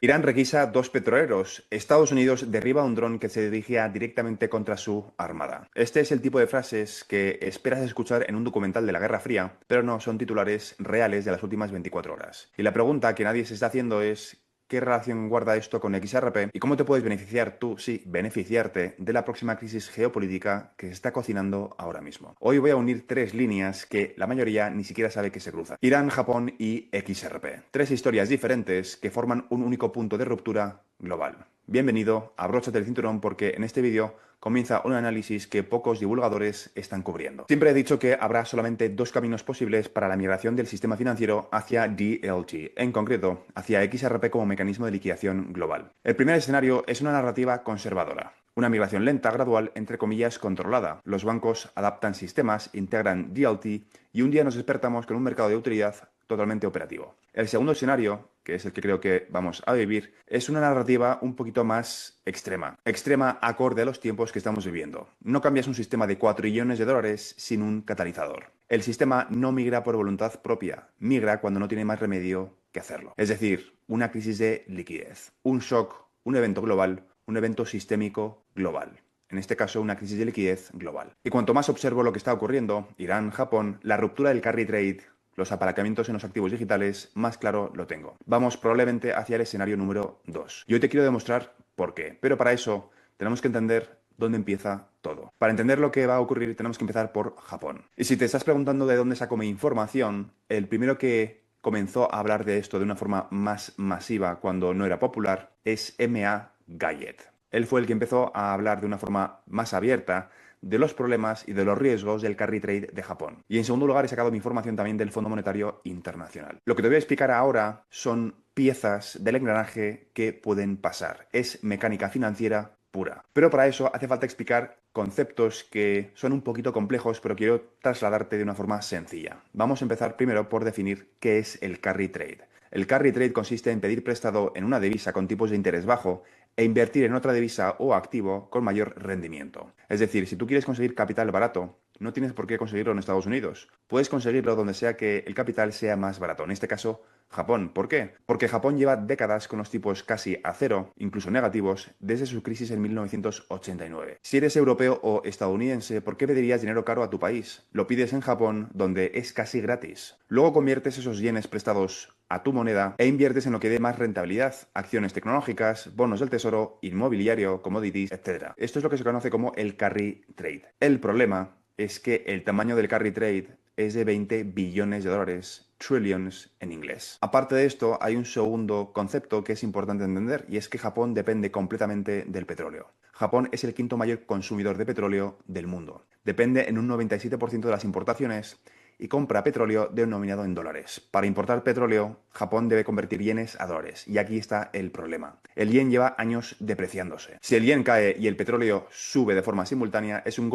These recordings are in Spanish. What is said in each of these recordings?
Irán requisa dos petroleros. Estados Unidos derriba un dron que se dirigía directamente contra su armada. Este es el tipo de frases que esperas escuchar en un documental de la Guerra Fría, pero no son titulares reales de las últimas 24 horas. Y la pregunta que nadie se está haciendo es: ¿qué relación guarda esto con XRP? ¿Y cómo te puedes beneficiar tú, sí, beneficiarte de la próxima crisis geopolítica que se está cocinando ahora mismo? Hoy voy a unir tres líneas que la mayoría ni siquiera sabe que se cruzan: Irán, Japón y XRP. Tres historias diferentes que forman un único punto de ruptura global. Bienvenido, abróchate el cinturón porque en este vídeo comienza un análisis que pocos divulgadores están cubriendo. Siempre he dicho que habrá solamente dos caminos posibles para la migración del sistema financiero hacia DLT, en concreto, hacia XRP como mecanismo de liquidación global. El primer escenario es una narrativa conservadora. Una migración lenta, gradual, entre comillas, controlada. Los bancos adaptan sistemas, integran DLT y un día nos despertamos con un mercado de utilidad totalmente operativo. El segundo escenario, que es el que creo que vamos a vivir, es una narrativa un poquito más extrema. Extrema acorde a los tiempos que estamos viviendo. No cambias un sistema de 4 trillones de dólares sin un catalizador. El sistema no migra por voluntad propia, migra cuando no tiene más remedio que hacerlo. Es decir, una crisis de liquidez, un shock, un evento global, un evento sistémico global. En este caso, una crisis de liquidez global. Y cuanto más observo lo que está ocurriendo, Irán, Japón, la ruptura del carry trade, los apalancamientos en los activos digitales, más claro lo tengo. Vamos probablemente hacia el escenario número 2. Y hoy te quiero demostrar por qué. Pero para eso tenemos que entender dónde empieza todo. Para entender lo que va a ocurrir tenemos que empezar por Japón. Y si te estás preguntando de dónde saco mi información, el primero que comenzó a hablar de esto de una forma más masiva cuando no era popular es M.A. Gayet. Él fue el que empezó a hablar de una forma más abierta de los problemas y de los riesgos del carry trade de Japón. Y en segundo lugar he sacado mi información también del Fondo Monetario Internacional. Lo que te voy a explicar ahora son piezas del engranaje que pueden pasar. Es mecánica financiera pura. Pero para eso hace falta explicar conceptos que son un poquito complejos, pero quiero trasladarte de una forma sencilla. Vamos a empezar primero por definir qué es el carry trade. El carry trade consiste en pedir prestado en una divisa con tipos de interés bajo e invertir en otra divisa o activo con mayor rendimiento. Es decir, si tú quieres conseguir capital barato, no tienes por qué conseguirlo en Estados Unidos. Puedes conseguirlo donde sea que el capital sea más barato. En este caso, Japón. ¿Por qué? Porque Japón lleva décadas con los tipos casi a cero, incluso negativos, desde su crisis en 1989. Si eres europeo o estadounidense, ¿por qué pedirías dinero caro a tu país? Lo pides en Japón, donde es casi gratis. Luego conviertes esos yenes prestados a tu moneda e inviertes en lo que dé más rentabilidad: acciones tecnológicas, bonos del tesoro, inmobiliario, commodities, etc. Esto es lo que se conoce como el carry trade. El problema es que el tamaño del carry trade es de 20 billones de dólares, trillions en inglés. Aparte de esto, hay un segundo concepto que es importante entender, y es que Japón depende completamente del petróleo. Japón es el quinto mayor consumidor de petróleo del mundo. Depende en un 97% de las importaciones y compra petróleo denominado en dólares. Para importar petróleo, Japón debe convertir yenes a dólares. Y aquí está el problema. El yen lleva años depreciándose. Si el yen cae y el petróleo sube de forma simultánea, es un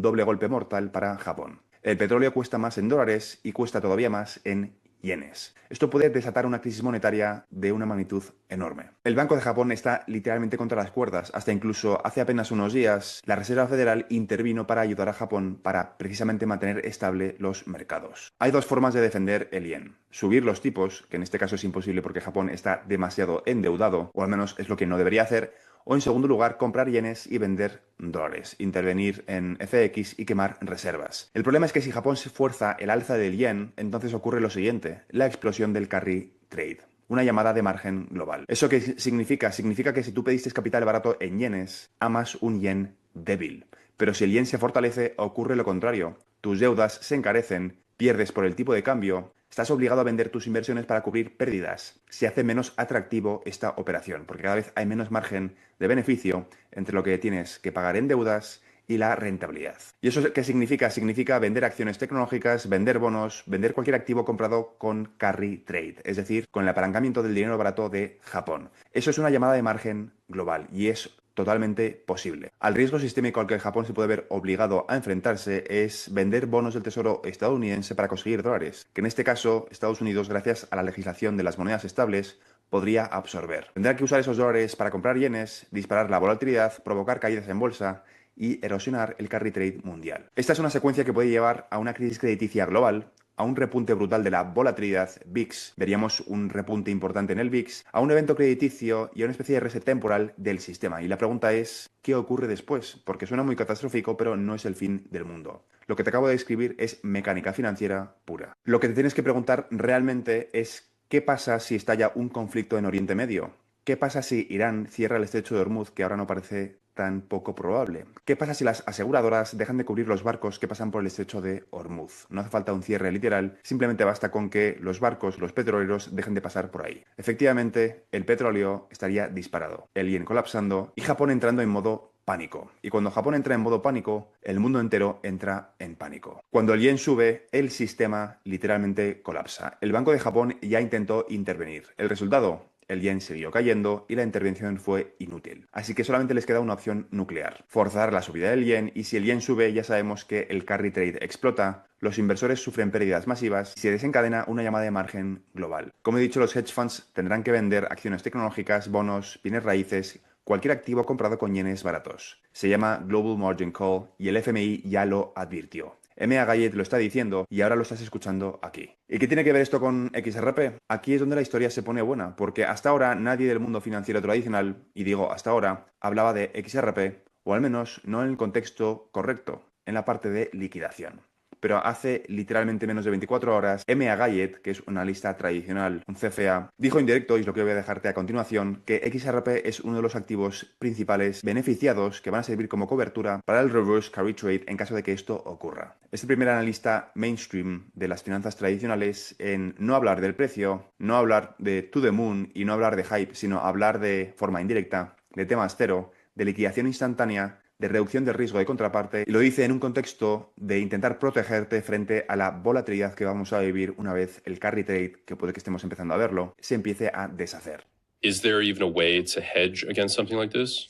doble golpe mortal para Japón. El petróleo cuesta más en dólares y cuesta todavía más en yenes. Esto puede desatar una crisis monetaria de una magnitud enorme. El Banco de Japón está literalmente contra las cuerdas. Hasta incluso hace apenas unos días, la Reserva Federal intervino para ayudar a Japón para precisamente mantener estable los mercados. Hay dos formas de defender el yen: subir los tipos, que en este caso es imposible porque Japón está demasiado endeudado, o al menos es lo que no debería hacer; o en segundo lugar, comprar yenes y vender dólares, intervenir en FX y quemar reservas. El problema es que si Japón se fuerza el alza del yen, entonces ocurre lo siguiente: la explosión del carry trade. Una llamada de margen global. ¿Eso qué significa? Significa que si tú pediste capital barato en yenes, amas un yen débil. Pero si el yen se fortalece, ocurre lo contrario. Tus deudas se encarecen, pierdes por el tipo de cambio, estás obligado a vender tus inversiones para cubrir pérdidas. Se hace menos atractivo esta operación, porque cada vez hay menos margen de beneficio entre lo que tienes que pagar en deudas y la rentabilidad. ¿Y eso qué significa? Significa vender acciones tecnológicas, vender bonos, vender cualquier activo comprado con carry trade, es decir, con el apalancamiento del dinero barato de Japón. Eso es una llamada de margen global y es totalmente posible. Al riesgo sistémico al que Japón se puede ver obligado a enfrentarse es vender bonos del tesoro estadounidense para conseguir dólares, que en este caso Estados Unidos, gracias a la legislación de las monedas estables, podría absorber. Tendrá que usar esos dólares para comprar yenes, disparar la volatilidad, provocar caídas en bolsa y erosionar el carry trade mundial. Esta es una secuencia que puede llevar a una crisis crediticia global, a un repunte brutal de la volatilidad VIX, veríamos un repunte importante en el VIX, a un evento crediticio y a una especie de reset temporal del sistema. Y la pregunta es, ¿qué ocurre después? Porque suena muy catastrófico, pero no es el fin del mundo. Lo que te acabo de describir es mecánica financiera pura. Lo que te tienes que preguntar realmente es, ¿qué pasa si estalla un conflicto en Oriente Medio? ¿Qué pasa si Irán cierra el estrecho de Hormuz, que ahora no parece tan poco probable? ¿Qué pasa si las aseguradoras dejan de cubrir los barcos que pasan por el estrecho de Hormuz? No hace falta un cierre literal, simplemente basta con que los barcos, los petroleros, dejen de pasar por ahí. Efectivamente, el petróleo estaría disparado, el yen colapsando y Japón entrando en modo pánico. Y cuando Japón entra en modo pánico, el mundo entero entra en pánico. Cuando el yen sube, el sistema literalmente colapsa. El Banco de Japón ya intentó intervenir. El resultado: el yen siguió cayendo y la intervención fue inútil. Así que solamente les queda una opción nuclear: forzar la subida del yen, y si el yen sube ya sabemos que el carry trade explota, los inversores sufren pérdidas masivas y se desencadena una llamada de margen global. Como he dicho, los hedge funds tendrán que vender acciones tecnológicas, bonos, bienes raíces, cualquier activo comprado con yenes baratos. Se llama Global Margin Call y el FMI ya lo advirtió. M.A. Gayet lo está diciendo y ahora lo estás escuchando aquí. ¿Y qué tiene que ver esto con XRP? Aquí es donde la historia se pone buena, porque hasta ahora nadie del mundo financiero tradicional, y digo hasta ahora, hablaba de XRP, o al menos no en el contexto correcto, en la parte de liquidación. Pero hace literalmente menos de 24 horas, M.A. Gayet, que es un analista tradicional, un CFA, dijo en directo, y es lo que voy a dejarte a continuación, que XRP es uno de los activos principales beneficiados que van a servir como cobertura para el reverse carry trade en caso de que esto ocurra. Es el primer analista mainstream de las finanzas tradicionales en no hablar del precio, no hablar de to the moon y no hablar de hype, sino hablar de forma indirecta de temas cero, de liquidación instantánea, de reducción del riesgo de contraparte, y lo dice en un contexto de intentar protegerte frente a la volatilidad que vamos a vivir una vez el carry trade, que puede que estemos empezando a verlo, se empiece a deshacer. Is there even a way to hedge against something like this?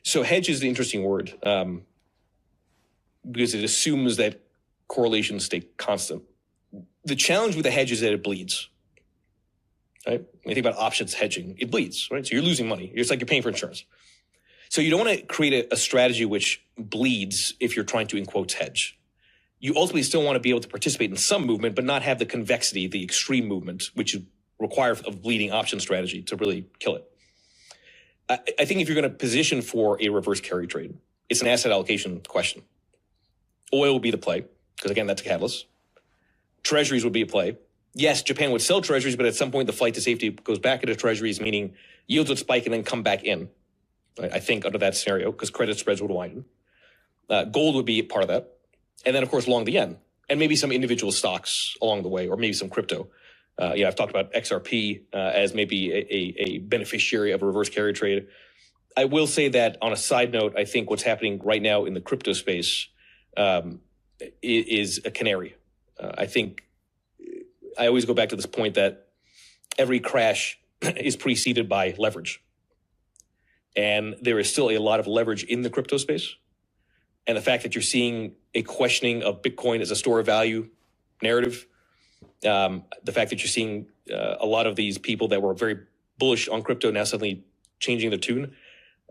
So hedge is the interesting word because it assumes that correlations stay constant. The challenge with a hedge is that it bleeds. Right? When you think about options hedging, it bleeds, right? So you're losing money. It's like you're paying for insurance. So you don't want to create a strategy which bleeds if you're trying to, in quotes, hedge. You ultimately still want to be able to participate in some movement, but not have the convexity, the extreme movement, which you require a bleeding option strategy to really kill it. I think if you're going to position for a reverse carry trade, it's an asset allocation question. Oil will be the play, because again, that's a catalyst. Treasuries would be a play. Yes, Japan would sell treasuries, but at some point the flight to safety goes back into treasuries, meaning yields would spike and then come back in. I think under that scenario, because credit spreads would widen. Gold would be part of that. And then, of course, long the yen. And maybe some individual stocks along the way, or maybe some crypto. I've talked about XRP as maybe a beneficiary of a reverse carry trade. I will say that on a side note, I think what's happening right now in the crypto space is a canary. I think I always go back to this point that every crash is preceded by leverage. And there is still a lot of leverage in the crypto space. And the fact that you're seeing a questioning of Bitcoin as a store of value narrative, the fact that you're seeing a lot of these people that were very bullish on crypto now suddenly changing their tune,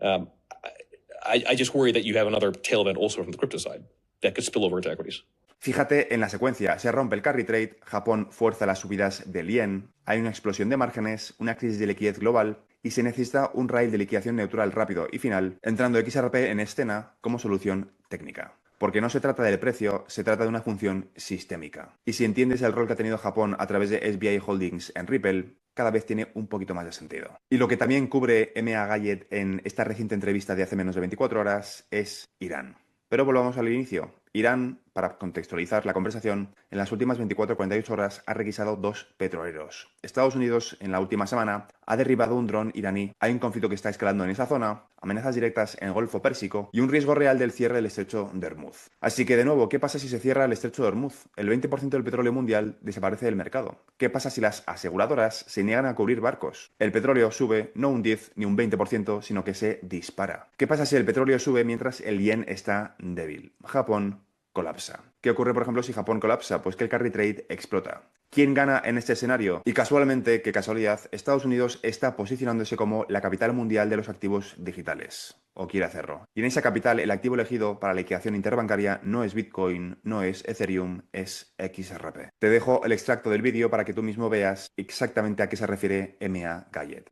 I just worry that you have another tail event also from the crypto side that could spill over into equities. Fíjate en la secuencia: se rompe el carry trade, Japón fuerza las subidas del yen, hay una explosión de márgenes, una crisis de liquidez global y se necesita un rail de liquidación neutral rápido y final, entrando XRP en escena como solución técnica. Porque no se trata del precio, se trata de una función sistémica. Y si entiendes el rol que ha tenido Japón a través de SBI Holdings en Ripple, cada vez tiene un poquito más de sentido. Y lo que también cubre M.A. Gayet en esta reciente entrevista de hace menos de 24 horas es Irán. Pero volvamos al inicio. Irán, para contextualizar la conversación, en las últimas 24-48 horas ha requisado 2 petroleros. Estados Unidos, en la última semana, ha derribado un dron iraní. Hay un conflicto que está escalando en esa zona, amenazas directas en el Golfo Pérsico y un riesgo real del cierre del estrecho de Hormuz. Así que, de nuevo, ¿qué pasa si se cierra el estrecho de Hormuz? El 20% del petróleo mundial desaparece del mercado. ¿Qué pasa si las aseguradoras se niegan a cubrir barcos? El petróleo sube no un 10 ni un 20%, sino que se dispara. ¿Qué pasa si el petróleo sube mientras el yen está débil? Japón colapsa. ¿Qué ocurre, por ejemplo, si Japón colapsa? Pues que el carry trade explota. ¿Quién gana en este escenario? Y casualmente, qué casualidad, Estados Unidos está posicionándose como la capital mundial de los activos digitales, o quiere hacerlo. Y en esa capital, el activo elegido para la liquidación interbancaria no es Bitcoin, no es Ethereum, es XRP. Te dejo el extracto del vídeo para que tú mismo veas exactamente a qué se refiere M.A. Gayed.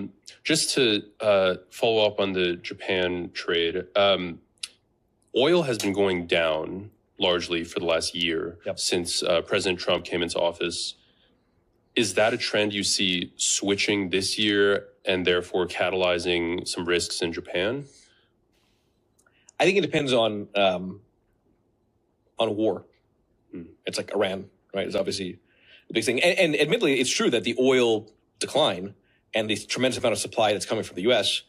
Just to follow up on the Japan trade, oil has been going down largely for the last year since President Trump came into office. Is that a trend you see switching this year and therefore catalyzing some risks in Japan? I think it depends on war. It's like Iran, right? It's obviously the big thing. And admittedly, it's true that the oil decline and the tremendous amount of supply that's coming from the U.S.,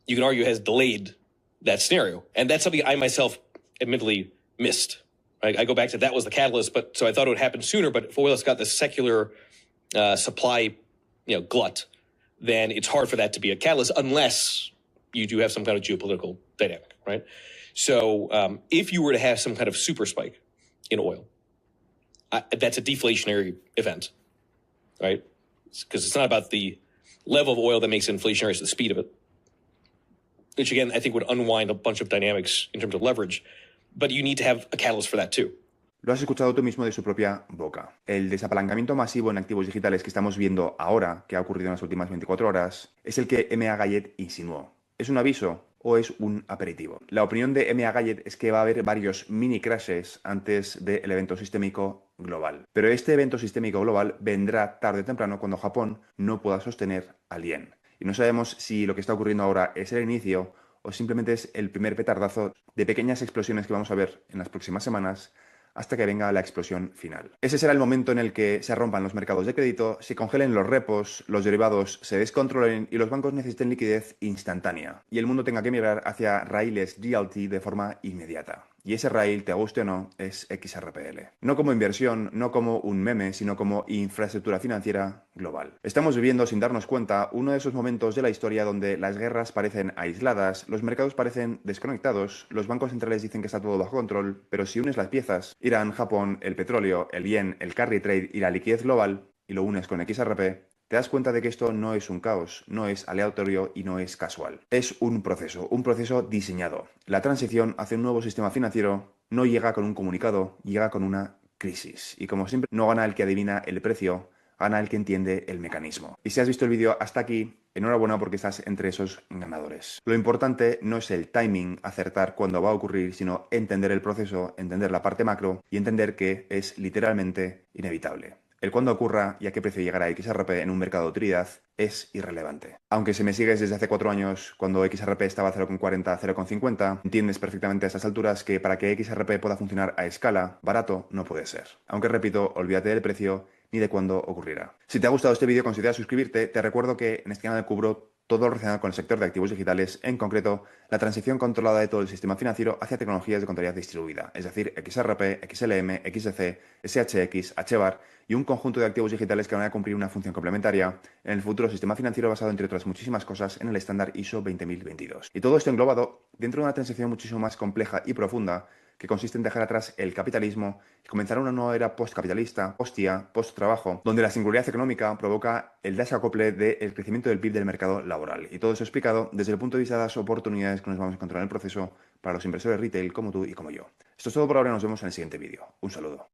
you can argue has delayed that scenario. And that's something I myself admittedly missed. Right? I go back to that was the catalyst, but so I thought it would happen sooner. But if oil has got this secular supply, glut, then it's hard for that to be a catalyst unless you do have some kind of geopolitical dynamic, right? So if you were to have some kind of super spike in oil, that's a deflationary event, right? Because it's not about the level of oil that makes it inflationary, it's the speed of it, which again, I think would unwind a bunch of dynamics in terms of leverage. But you need to have a catalyst for that too. Lo has escuchado tú mismo de su propia boca. El desapalancamiento masivo en activos digitales que estamos viendo ahora, que ha ocurrido en las últimas 24 horas, es el que M.A. Gayed insinuó. ¿Es un aviso o es un aperitivo? La opinión de M.A. Gayed es que va a haber varios mini crashes antes del evento sistémico global. Pero este evento sistémico global vendrá tarde o temprano cuando Japón no pueda sostener al yen. Y no sabemos si lo que está ocurriendo ahora es el inicio o simplemente es el primer petardazo de pequeñas explosiones que vamos a ver en las próximas semanas hasta que venga la explosión final. Ese será el momento en el que se rompan los mercados de crédito, se congelen los repos, los derivados se descontrolen y los bancos necesiten liquidez instantánea y el mundo tenga que mirar hacia raíles GLT de forma inmediata. Y ese rail, te guste o no, es XRPL. No como inversión, no como un meme, sino como infraestructura financiera global. Estamos viviendo, sin darnos cuenta, uno de esos momentos de la historia donde las guerras parecen aisladas, los mercados parecen desconectados, los bancos centrales dicen que está todo bajo control, pero si unes las piezas, Irán, Japón, el petróleo, el yen, el carry trade y la liquidez global, y lo unes con XRP, te das cuenta de que esto no es un caos, no es aleatorio y no es casual. Es un proceso diseñado. La transición hacia un nuevo sistema financiero no llega con un comunicado, llega con una crisis. Y como siempre, no gana el que adivina el precio, gana el que entiende el mecanismo. Y si has visto el vídeo hasta aquí, enhorabuena porque estás entre esos ganadores. Lo importante no es el timing, acertar cuándo va a ocurrir, sino entender el proceso, entender la parte macro y entender que es literalmente inevitable. El cuándo ocurra y a qué precio llegará XRP en un mercado de utilidad es irrelevante. Aunque si me sigues desde hace 4 años, cuando XRP estaba a 0,40, 0,50, entiendes perfectamente a estas alturas que para que XRP pueda funcionar a escala, barato no puede ser. Aunque repito, olvídate del precio ni de cuándo ocurrirá. Si te ha gustado este vídeo, considera suscribirte. Te recuerdo que en este canal cubro todo lo relacionado con el sector de activos digitales, en concreto, la transición controlada de todo el sistema financiero hacia tecnologías de contabilidad distribuida, es decir, XRP, XLM, XDC, SHX, HBAR y un conjunto de activos digitales que van a cumplir una función complementaria en el futuro sistema financiero basado, entre otras muchísimas cosas, en el estándar ISO 20022. Y todo esto englobado dentro de una transición muchísimo más compleja y profunda que consiste en dejar atrás el capitalismo y comenzar una nueva era postcapitalista, post-IA, post-trabajo, donde la singularidad económica provoca el desacople del crecimiento del PIB del mercado laboral. Y todo eso explicado desde el punto de vista de las oportunidades que nos vamos a encontrar en el proceso para los inversores retail como tú y como yo. Esto es todo por ahora, nos vemos en el siguiente vídeo. Un saludo.